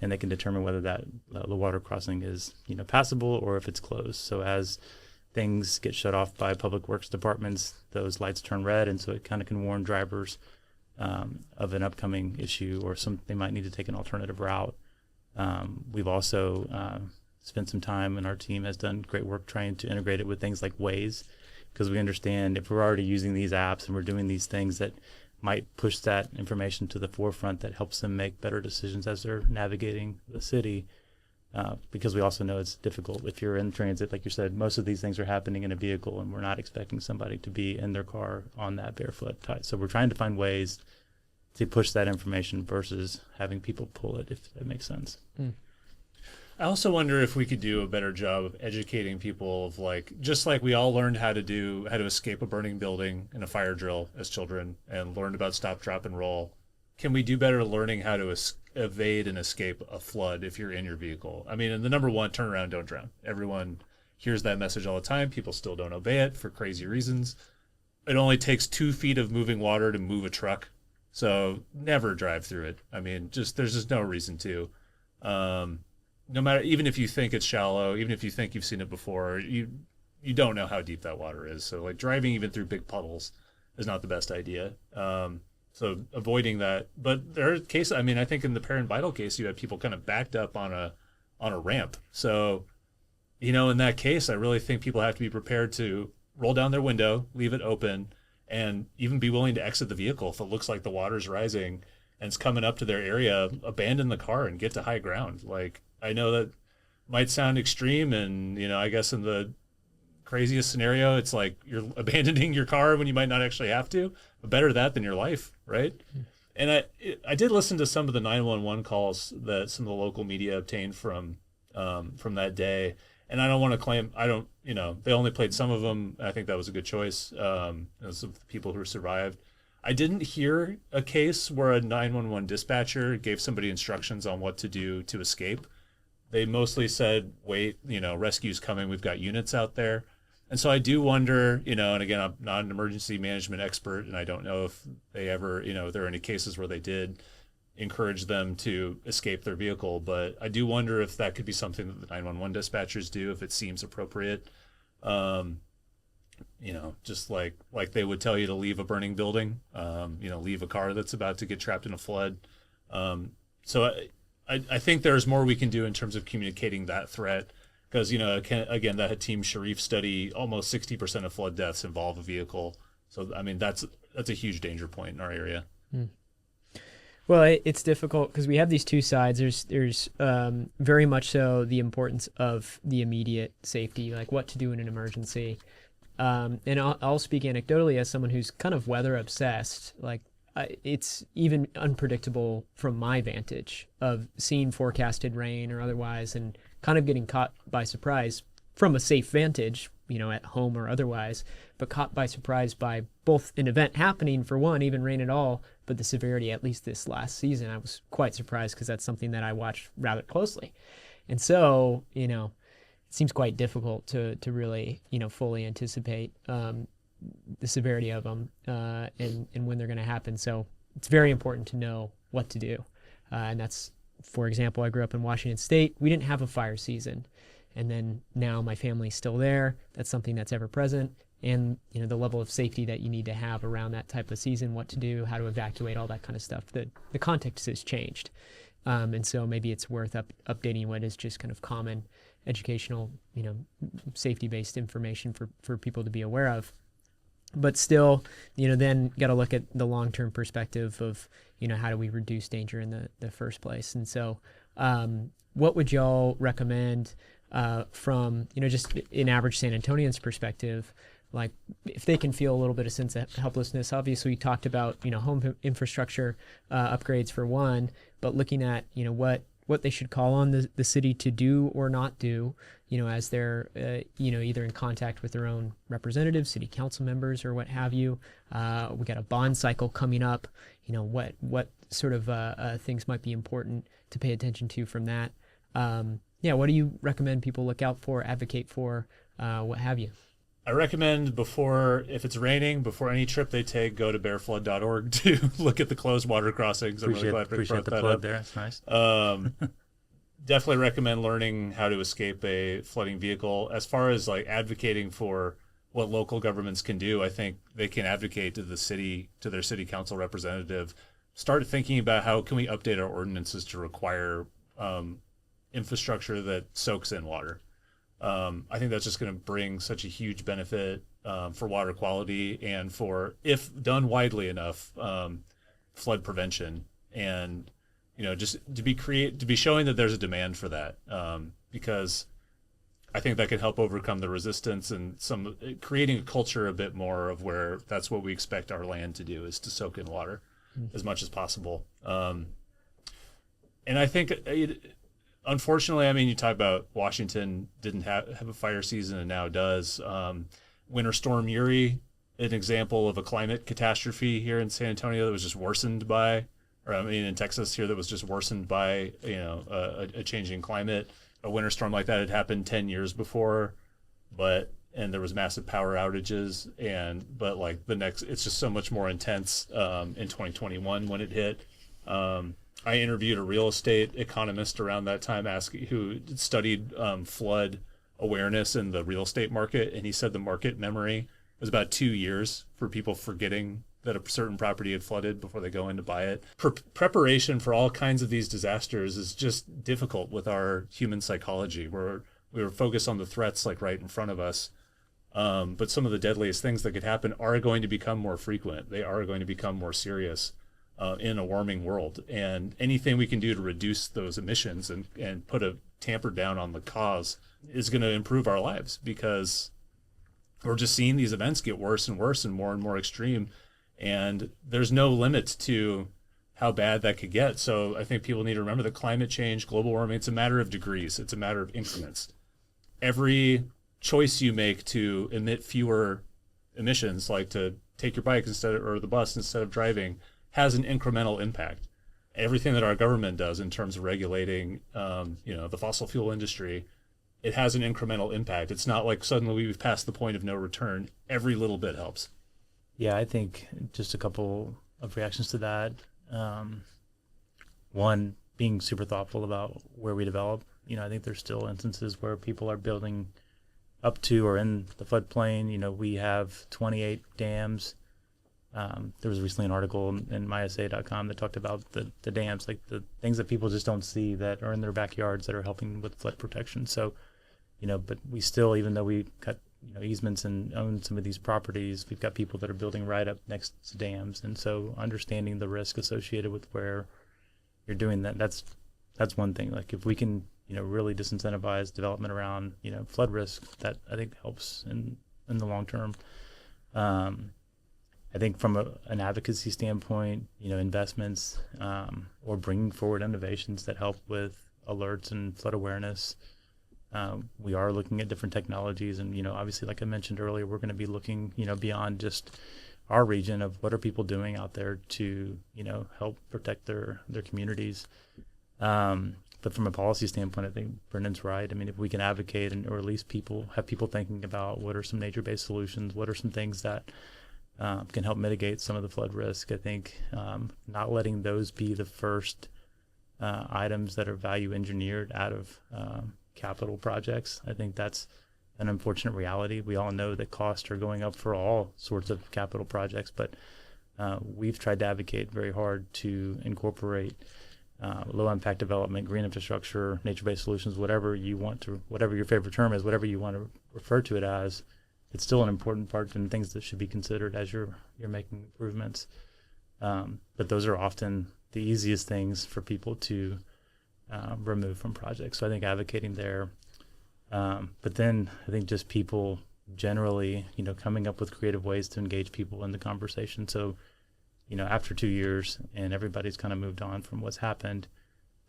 [SPEAKER 3] and they can determine whether that low water crossing is passable or if it's closed. So as things get shut off by public works departments, those lights turn red, and so it kind of can warn drivers of an upcoming issue, or they might need to take an alternative route. We've also spent some time, and our team has done great work trying to integrate it with things like Waze, because we understand if we're already using these apps and we're doing these things that might push that information to the forefront that helps them make better decisions as they're navigating the city, because we also know it's difficult. If you're in transit, like you said, most of these things are happening in a vehicle, and we're not expecting somebody to be in their car on that barefoot. So we're trying to find ways to push that information versus having people pull it, if that makes sense.
[SPEAKER 2] I also wonder if we could do a better job of educating people of just like we all learned how to escape a burning building in a fire drill as children and learned about stop, drop, and roll. Can we do better learning how to evade and escape a flood if you're in your vehicle? I mean, and the number one, turn around, don't drown. Everyone hears that message all the time. People still don't obey it for crazy reasons. It only takes 2 feet of moving water to move a truck. So never drive through it. I mean, there's just no reason to. No matter, even if you think it's shallow, even if you think you've seen it before, you don't know how deep that water is. So driving even through big puddles is not the best idea. So avoiding that. But there are cases, I think in the Parent Vital case, you had people kind of backed up on a ramp. So, in that case, I really think people have to be prepared to roll down their window, leave it open, and even be willing to exit the vehicle if it looks like the water's rising and it's coming up to their area, abandon the car and get to high ground. I know that might sound extreme, and I guess in the craziest scenario, it's like you're abandoning your car when you might not actually have to. But better that than your life, right? And I did listen to some of the 911 calls that some of the local media obtained from that day, and I don't want to claim they only played some of them. I think that was a good choice. Those of the people who survived. I didn't hear a case where a 911 dispatcher gave somebody instructions on what to do to escape. They mostly said, wait, rescue's coming. We've got units out there. And so I do wonder, and again, I'm not an emergency management expert, and I don't know if they ever, there are any cases where they did encourage them to escape their vehicle. But I do wonder if that could be something that the 911 dispatchers do, if it seems appropriate. Just like they would tell you to leave a burning building, leave a car that's about to get trapped in a flood. So I think there's more we can do in terms of communicating that threat, because, again, that Hatim Sharif study, almost 60% of flood deaths involve a vehicle. So, that's a huge danger point in our area.
[SPEAKER 1] Well, it's difficult because we have these two sides. There's very much so the importance of the immediate safety, like what to do in an emergency. And I'll speak anecdotally as someone who's kind of weather obsessed. It's even unpredictable from my vantage of seeing forecasted rain or otherwise, and kind of getting caught by surprise from a safe vantage, at home or otherwise, but caught by surprise by both an event happening, for one, even rain at all, but the severity, at least this last season, I was quite surprised because that's something that I watched rather closely. And so, it seems quite difficult to really, fully anticipate the severity of them and when they're going to happen. So it's very important to know what to do. And that's, for example, I grew up in Washington State. We didn't have a fire season. And then now my family's still there. That's something that's ever present. And, the level of safety that you need to have around that type of season, what to do, how to evacuate, all that kind of stuff. The context has changed. And so maybe it's worth updating what is just kind of common educational, safety-based information for people to be aware of. But still, then got to look at the long-term perspective of, how do we reduce danger in the first place? And so what would y'all recommend from, just an average San Antonian's perspective, like if they can feel a little bit of sense of helplessness? Obviously, we talked about, home infrastructure upgrades for one, but looking at, what they should call on the city to do or not do, as they're, either in contact with their own representatives, city council members, or what have you. We got a bond cycle coming up. What sort of things might be important to pay attention to from that? What do you recommend people look out for, advocate for, what have you?
[SPEAKER 2] I recommend if it's raining, before any trip they take, go to bearflood.org to look at the closed water crossings. I'm really glad Rick brought that up.
[SPEAKER 3] There. That's nice.
[SPEAKER 2] Definitely recommend learning how to escape a flooding vehicle. As far as like advocating for what local governments can do, I think they can advocate to their city council representative. Start thinking about how can we update our ordinances to require infrastructure that soaks in water. I think that's just going to bring such a huge benefit for water quality and for, if done widely enough, flood prevention, and just to be showing that there's a demand for that, because I think that could help overcome the resistance and creating a culture a bit more of where that's what we expect our land to do, is to soak in water as much as possible. And I think unfortunately, you talk about Washington didn't have a fire season and now does. Winter Storm Uri, an example of a climate catastrophe here in San Antonio that was just worsened by, in Texas here, that was just worsened by, a changing climate. A winter storm like that had happened 10 years before, and there was massive power outages, but it's just so much more intense in 2021 when it hit. I interviewed a real estate economist around that time who studied flood awareness in the real estate market, and he said the market memory was about 2 years for people forgetting that a certain property had flooded before they go in to buy it. Preparation for all kinds of these disasters is just difficult with our human psychology. We were focused on the threats like right in front of us, but some of the deadliest things that could happen are going to become more frequent. They are going to become more serious. In a warming world, and anything we can do to reduce those emissions and put a tamper down on the cause is going to improve our lives, because we're just seeing these events get worse and worse and more extreme, and there's no limit to how bad that could get. So I think people need to remember that climate change, global warming, it's a matter of degrees. It's a matter of increments. Every choice you make to emit fewer emissions, like to take your bike or the bus instead of driving, has an incremental impact. Everything that our government does in terms of regulating, the fossil fuel industry, it has an incremental impact. It's not like suddenly we've passed the point of no return. Every little bit helps.
[SPEAKER 3] Yeah, I think just a couple of reactions to that. One, being super thoughtful about where we develop. I think there's still instances where people are building up to or in the floodplain. We have 28 dams. There was recently an article in mysa.com that talked about the dams, like the things that people just don't see that are in their backyards that are helping with flood protection. So, but we still, even though we cut easements and own some of these properties, we've got people that are building right up next to dams. And so understanding the risk associated with where you're doing that's one thing. Like if we can, really disincentivize development around, flood risk, that I think helps in the long term. I think from an advocacy standpoint, investments or bringing forward innovations that help with alerts and flood awareness. We are looking at different technologies, and obviously, like I mentioned earlier, we're going to be looking beyond just our region of what are people doing out there to help protect their communities. But from a policy standpoint, I think Brendan's right. If we can advocate or at least have people thinking about what are some nature-based solutions, what are some things that can help mitigate some of the flood risk. I think not letting those be the first items that are value engineered out of capital projects. I think that's an unfortunate reality. We all know that costs are going up for all sorts of capital projects, but we've tried to advocate very hard to incorporate low impact development, green infrastructure, nature-based solutions, whatever you want to, whatever your favorite term is, whatever you want to refer to it as. It's still an important part and things that should be considered as you're making improvements. But those are often the easiest things for people to remove from projects. So I think advocating there. But then I think just people generally, coming up with creative ways to engage people in the conversation. So, after 2 years and everybody's kind of moved on from what's happened,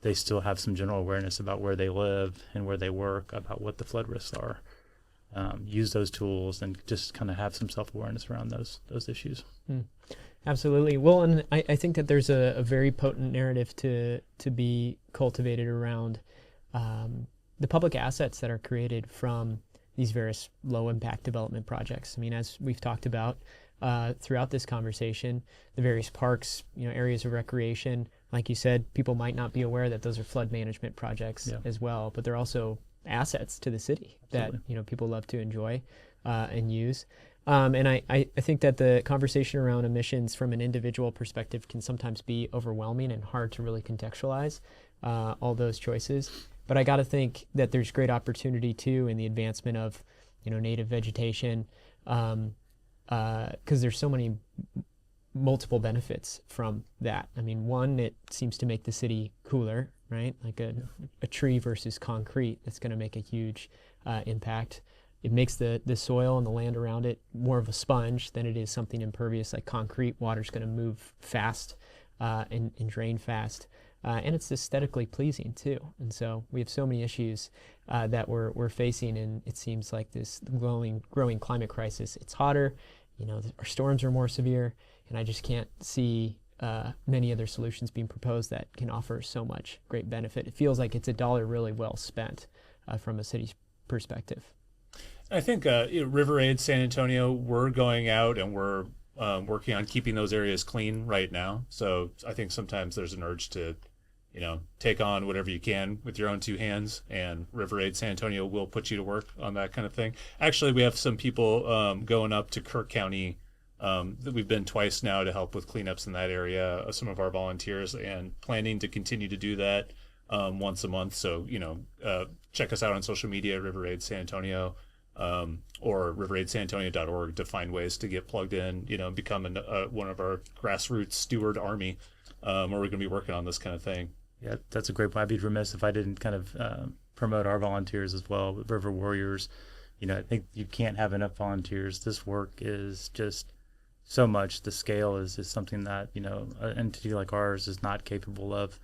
[SPEAKER 3] they still have some general awareness about where they live and where they work, about what the flood risks are. Use those tools and just kind of have some self-awareness around those issues.
[SPEAKER 1] Absolutely. Well, and I think that there's a very potent narrative to be cultivated around the public assets that are created from these various low-impact development projects. I mean, as we've talked about throughout this conversation, the various parks, areas of recreation, like you said, people might not be aware that those are flood management projects as well, but they're also assets to the city that people love to enjoy and use. And I think that the conversation around emissions from an individual perspective can sometimes be overwhelming and hard to really contextualize all those choices. But I got to think that there's great opportunity too in the advancement of native vegetation, because there's so many multiple benefits from that. I mean, one, it seems to make the city cooler, right? Like a tree versus concrete, that's going to make a huge impact. It makes the soil and the land around it more of a sponge than it is something impervious like concrete. Water's going to move fast and drain fast. And it's aesthetically pleasing too. And so we have so many issues that we're facing, and it seems like this growing climate crisis. It's hotter, our storms are more severe, and I just can't see many other solutions being proposed that can offer so much great benefit. It feels like it's a dollar really well spent from a city's perspective.
[SPEAKER 2] I think River Aid San Antonio, we're going out and we're working on keeping those areas clean right now. So I think sometimes there's an urge to, take on whatever you can with your own two hands, and River Aid San Antonio will put you to work on that kind of thing. Actually, we have some people going up to Kirk County that we've been twice now to help with cleanups in that area, some of our volunteers, and planning to continue to do that once a month. So, check us out on social media, River Aid San Antonio, or riveraidsanantonio.org to find ways to get plugged in, become one of our grassroots steward army, where we're going to be working on this kind of thing.
[SPEAKER 3] Yeah, that's a great point. I'd be remiss if I didn't kind of promote our volunteers as well with River Warriors. I think you can't have enough volunteers. This work is just so much. The scale is something that, an entity like ours is not capable of.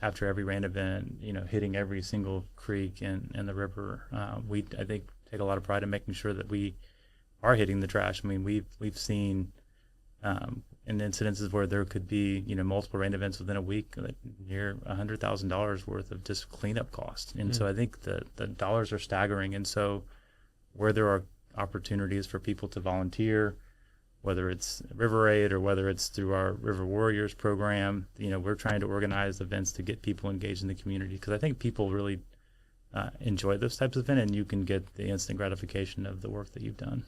[SPEAKER 3] After every rain event, hitting every single creek in the river, we, I think, take a lot of pride in making sure that we are hitting the trash. I mean, we've seen in incidences where there could be, multiple rain events within a week, like near $100,000 worth of just cleanup costs. And so I think the dollars are staggering. And so where there are opportunities for people to volunteer, whether it's River Aid or whether it's through our River Warriors program, we're trying to organize events to get people engaged in the community, because I think people really enjoy those types of events, and you can get the instant gratification of the work that you've done.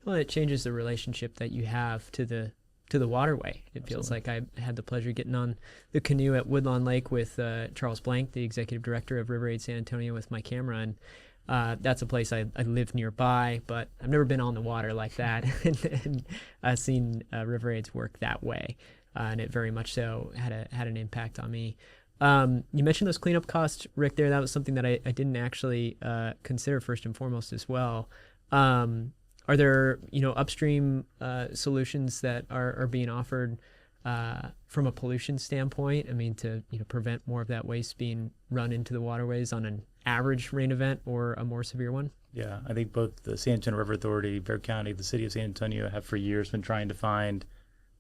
[SPEAKER 1] Well, it changes the relationship that you have to the waterway. It feels like I had the pleasure of getting on the canoe at Woodlawn Lake with Charles Blank, the executive director of River Aid San Antonio, with my camera, and that's a place I live nearby, but I've never been on the water like that, and I've seen River Aid's work that way, and it very much so had an impact on me. You mentioned those cleanup costs, Rick, there. That was something that I didn't actually consider first and foremost as well. Are there, upstream solutions that are being offered from a pollution standpoint? I mean, to prevent more of that waste being run into the waterways on an average rain event or a more severe one?
[SPEAKER 3] Yeah, I think both the San Antonio River Authority, Bexar County, the city of San Antonio have for years been trying to find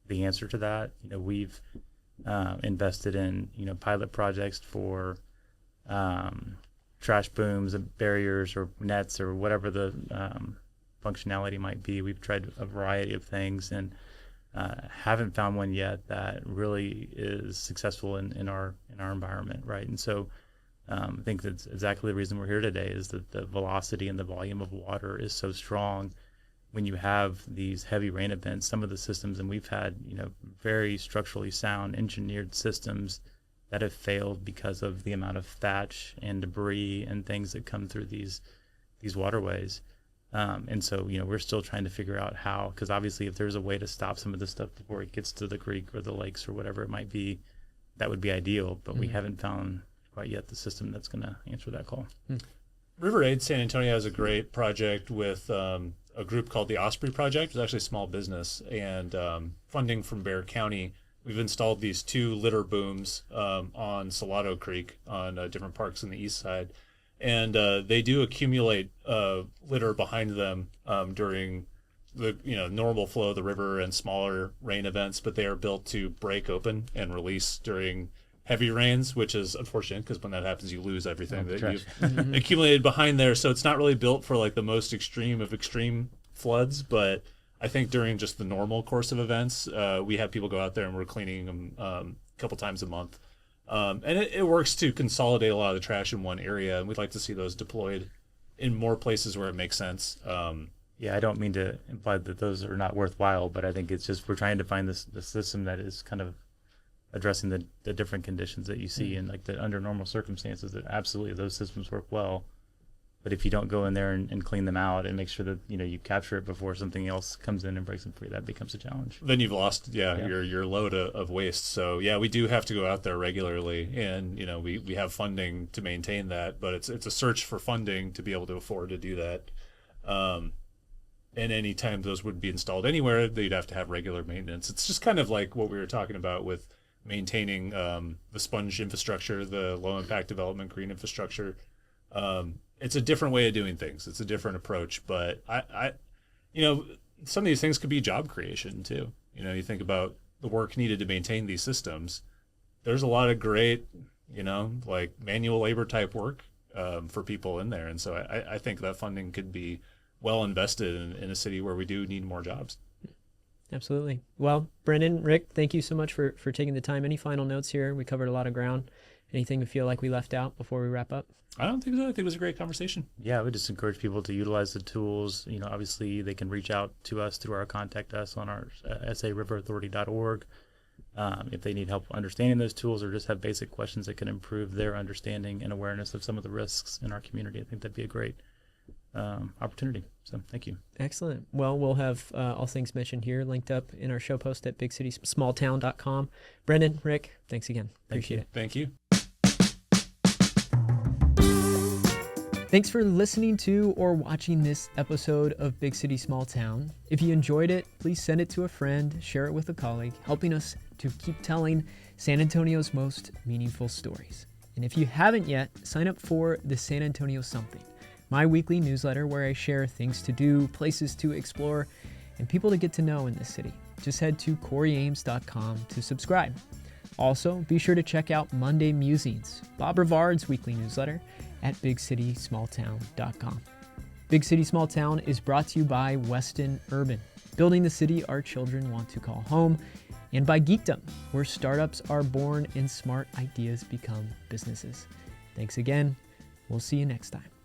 [SPEAKER 3] the answer to that. We've invested in pilot projects for trash booms and barriers or nets or whatever the functionality might be. We've tried a variety of things and haven't found one yet that really is successful in our environment, right? And so I think that's exactly the reason we're here today, is that the velocity and the volume of water is so strong when you have these heavy rain events. Some of the systems, and we've had, very structurally sound engineered systems that have failed because of the amount of thatch and debris and things that come through these waterways. And so, we're still trying to figure out how, because obviously if there's a way to stop some of this stuff before it gets to the creek or the lakes or whatever it might be, that would be ideal, but we haven't found quite yet the system that's going to answer that call.
[SPEAKER 2] River Aid San Antonio has a great project with a group called the Osprey Project. It's actually a small business, and funding from Bexar County. We've installed these 2 litter booms on Salado Creek on different parks in the east side. And they do accumulate litter behind them during the normal flow of the river and smaller rain events, but they are built to break open and release during heavy rains, which is unfortunate because when that happens, you lose everything that you've accumulated behind there. So it's not really built for like the most extreme of extreme floods, but I think during just the normal course of events, we have people go out there and we're cleaning them a couple times a month. And it works to consolidate a lot of the trash in one area, and we'd like to see those deployed in more places where it makes sense.
[SPEAKER 3] Yeah, I don't mean to imply that those are not worthwhile, but I think it's just we're trying to find the system that is kind of addressing the different conditions that you see, and like under normal circumstances, that absolutely those systems work well. But if you don't go in there and clean them out and make sure that you capture it before something else comes in and breaks them free, that becomes a challenge.
[SPEAKER 2] Then you've lost your load of waste. So yeah, we do have to go out there regularly, and we have funding to maintain that, but it's a search for funding to be able to afford to do that. And any time those would be installed anywhere, they'd have to have regular maintenance. It's just kind of like what we were talking about with maintaining the sponge infrastructure, the low impact development green infrastructure. It's a different way of doing things. It's a different approach, but I some of these things could be job creation too. You think about the work needed to maintain these systems. There's a lot of great, like manual labor type work for people in there. And so I think that funding could be well invested in a city where we do need more jobs.
[SPEAKER 1] Absolutely. Well, Brendan, Rick, thank you so much for taking the time. Any final notes here? We covered a lot of ground. Anything you feel like we left out before we wrap up?
[SPEAKER 2] I don't think so. I think it was a great conversation.
[SPEAKER 3] Yeah, I would just encourage people to utilize the tools. Obviously they can reach out to us through our contact us on our sariverauthority.org. If they need help understanding those tools or just have basic questions that can improve their understanding and awareness of some of the risks in our community, I think that'd be a great opportunity. So thank you.
[SPEAKER 1] Excellent. Well, we'll have all things mentioned here linked up in our show post at bigcitysmalltown.com. Brendan, Rick, thanks again. Appreciate it.
[SPEAKER 2] Thank you.
[SPEAKER 1] Thanks for listening to or watching this episode of Big City Small Town. If you enjoyed it, please send it to a friend, share it with a colleague, helping us to keep telling San Antonio's most meaningful stories. And if you haven't yet, sign up for the San Antonio Something, my weekly newsletter where I share things to do, places to explore, and people to get to know in this city. Just head to coryames.com to subscribe. Also, be sure to check out Monday Musings, Bob Rivard's weekly newsletter, at bigcitysmalltown.com. Big City Small Town is brought to you by Weston Urban, building the city our children want to call home, and by Geekdom, where startups are born and smart ideas become businesses. Thanks again. We'll see you next time.